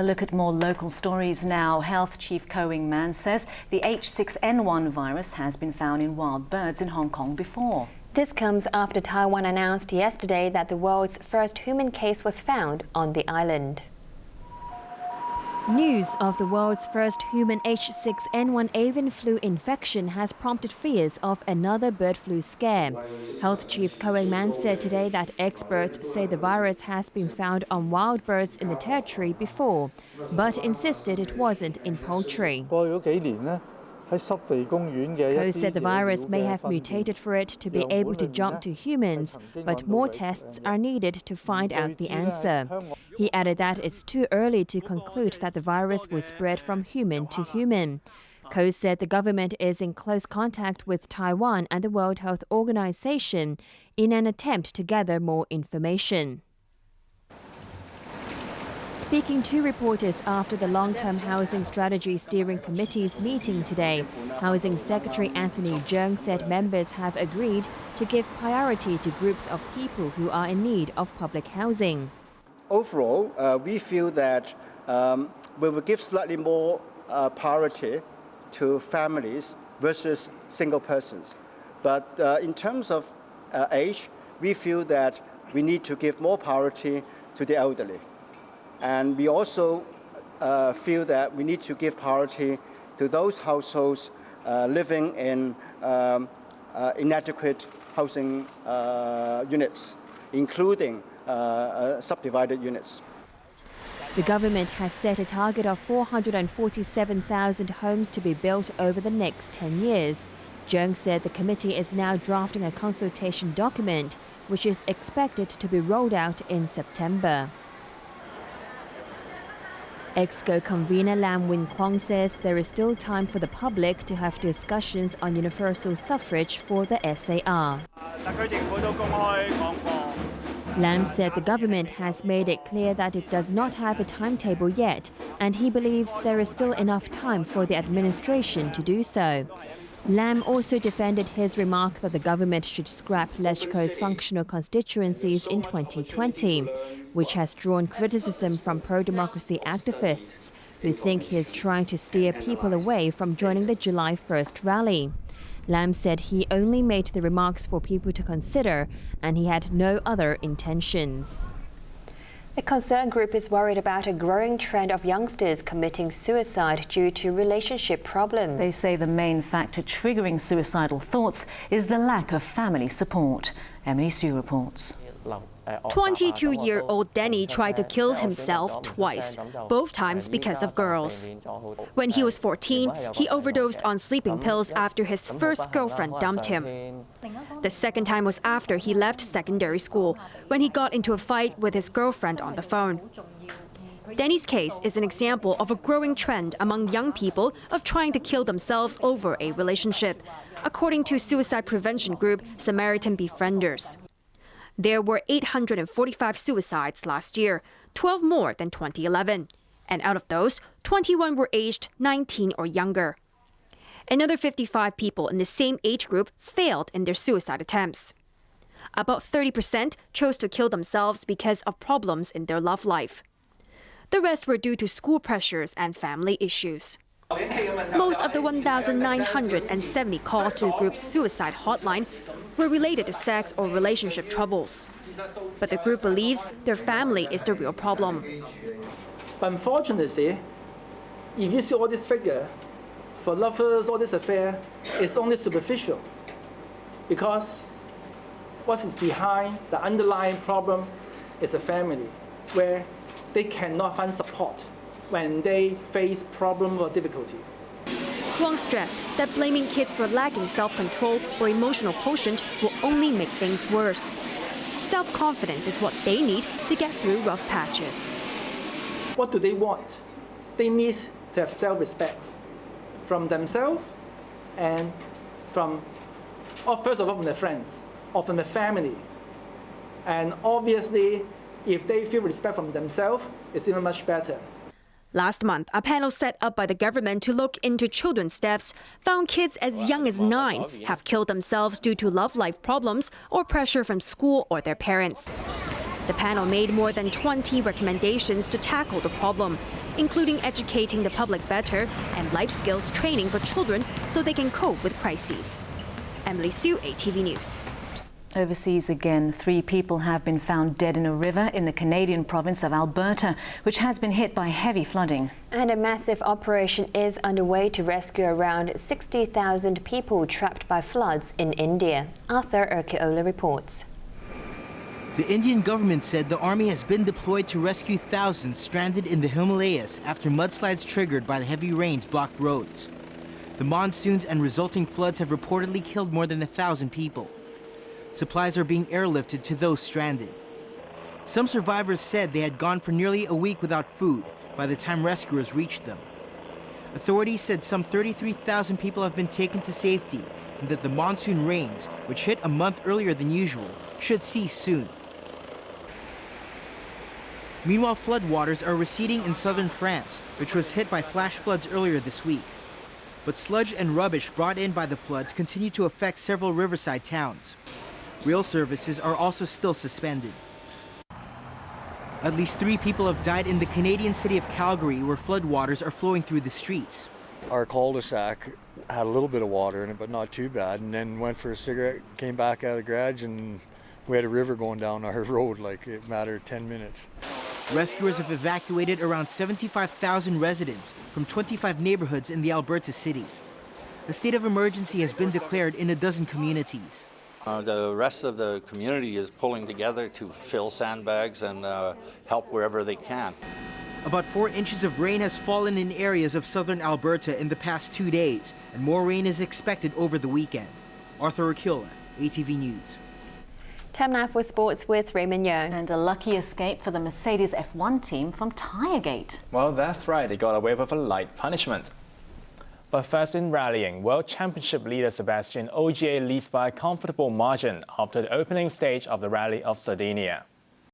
look at more local stories now. Health Chief Yeung Man says the H6N1 virus has been found in wild birds in Hong Kong before. This comes after Taiwan announced yesterday that the world's first human case was found on the island. News of the world's first human H6N1 avian flu infection has prompted fears of another bird flu scare. Health Chief Yeung Man said today that experts say the virus has been found on wild birds in the territory before, but insisted it wasn't in poultry. Ko said the virus may have mutated for it to be able to jump to humans, but more tests are needed to find out the answer. He added that it's too early to conclude that the virus will spread from human to human. Ko said the government is in close contact with Taiwan and the World Health Organization in an attempt to gather more information. Speaking to reporters after the Long-Term Housing Strategy Steering Committee's meeting today, Housing Secretary Anthony Yeung said members have agreed to give priority to groups of people who are in need of public housing. Overall, we feel that we will give slightly more priority to families versus single persons. But in terms of age, we feel that we need to give more priority to the elderly. And we also feel that we need to give priority to those households living in inadequate housing units, including subdivided units. The government has set a target of 447,000 homes to be built over the next 10 years. Yeung said the committee is now drafting a consultation document, which is expected to be rolled out in September. EXCO convener Lam Win Kwong says there is still time for the public to have discussions on universal suffrage for the SAR. Lam said the government has made it clear that it does not have a timetable yet, and he believes there is still enough time for the administration to do so. Lam also defended his remark that the government should scrap LegCo's functional constituencies in 2020, which has drawn criticism from pro-democracy activists who think he is trying to steer people away from joining the July 1st rally. Lam said he only made the remarks for people to consider, and he had no other intentions. A concern group is worried about a growing trend of youngsters committing suicide due to relationship problems. They say the main factor triggering suicidal thoughts is the lack of family support. Emily Sue reports. 22-year-old Danny tried to kill himself twice, both times because of girls. When he was 14, he overdosed on sleeping pills after his first girlfriend dumped him. The second time was after he left secondary school, when he got into a fight with his girlfriend on the phone. Danny's case is an example of a growing trend among young people of trying to kill themselves over a relationship, according to suicide prevention group Samaritan Befrienders. There were 845 suicides last year, 12 more than 2011. And out of those, 21 were aged 19 or younger. Another 55 people in the same age group failed in their suicide attempts. About 30% chose to kill themselves because of problems in their love life. The rest were due to school pressures and family issues. Most of the 1,970 calls to the group's suicide hotline were related to sex or relationship troubles. But the group believes their family is the real problem. But unfortunately, if you see all this figure, for lovers, all this affair is only superficial. Because what is behind the underlying problem is a family where they cannot find support when they face problems or difficulties. Kwong stressed that blaming kids for lacking self-control or emotional quotient will only make things worse. Self-confidence is what they need to get through rough patches. What do they want? They need to have self-respect from themselves and from, first of all, from their friends or from their family. And obviously, if they feel respect from themselves, it's even much better. Last month, a panel set up by the government to look into children's deaths found kids as young as 9 have killed themselves due to love life problems or pressure from school or their parents. The panel made more than 20 recommendations to tackle the problem, including educating the public better and life skills training for children so they can cope with crises. Emily Sue, ATV News. Overseas again, 3 people have been found dead in a river in the Canadian province of Alberta, which has been hit by heavy flooding. And a massive operation is underway to rescue around 60,000 people trapped by floods in India. Arthur Urquiola reports. The Indian government said the army has been deployed to rescue thousands stranded in the Himalayas after mudslides triggered by the heavy rains blocked roads. The monsoons and resulting floods have reportedly killed more than 1,000 people. Supplies are being airlifted to those stranded. Some survivors said they had gone for nearly a week without food by the time rescuers reached them. Authorities said some 33,000 people have been taken to safety and that the monsoon rains, which hit a month earlier than usual, should cease soon. Meanwhile, floodwaters are receding in southern France, which was hit by flash floods earlier this week. But sludge and rubbish brought in by the floods continue to affect several riverside towns. Rail services are also still suspended. At least 3 people have died in the Canadian city of Calgary, where floodwaters are flowing through the streets. Our cul-de-sac had a little bit of water in it, but not too bad, and then went for a cigarette, came back out of the garage, and we had a river going down our road, like it mattered 10 minutes. Rescuers have evacuated around 75,000 residents from 25 neighborhoods in the Alberta city. A state of emergency has been declared in a dozen communities. The rest of the community is pulling together to fill sandbags and help wherever they can. About 4 inches of rain has fallen in areas of southern Alberta in the past 2 days, and more rain is expected over the weekend. Arthur Urquiola, ATV News. Time now for sports with Raymond Yeung. And a lucky escape for the Mercedes F1 team from Tiregate. Well, that's right. They got away with a light punishment. But first in rallying, World Championship leader Sebastian Ogier leads by a comfortable margin after the opening stage of the Rally of Sardinia.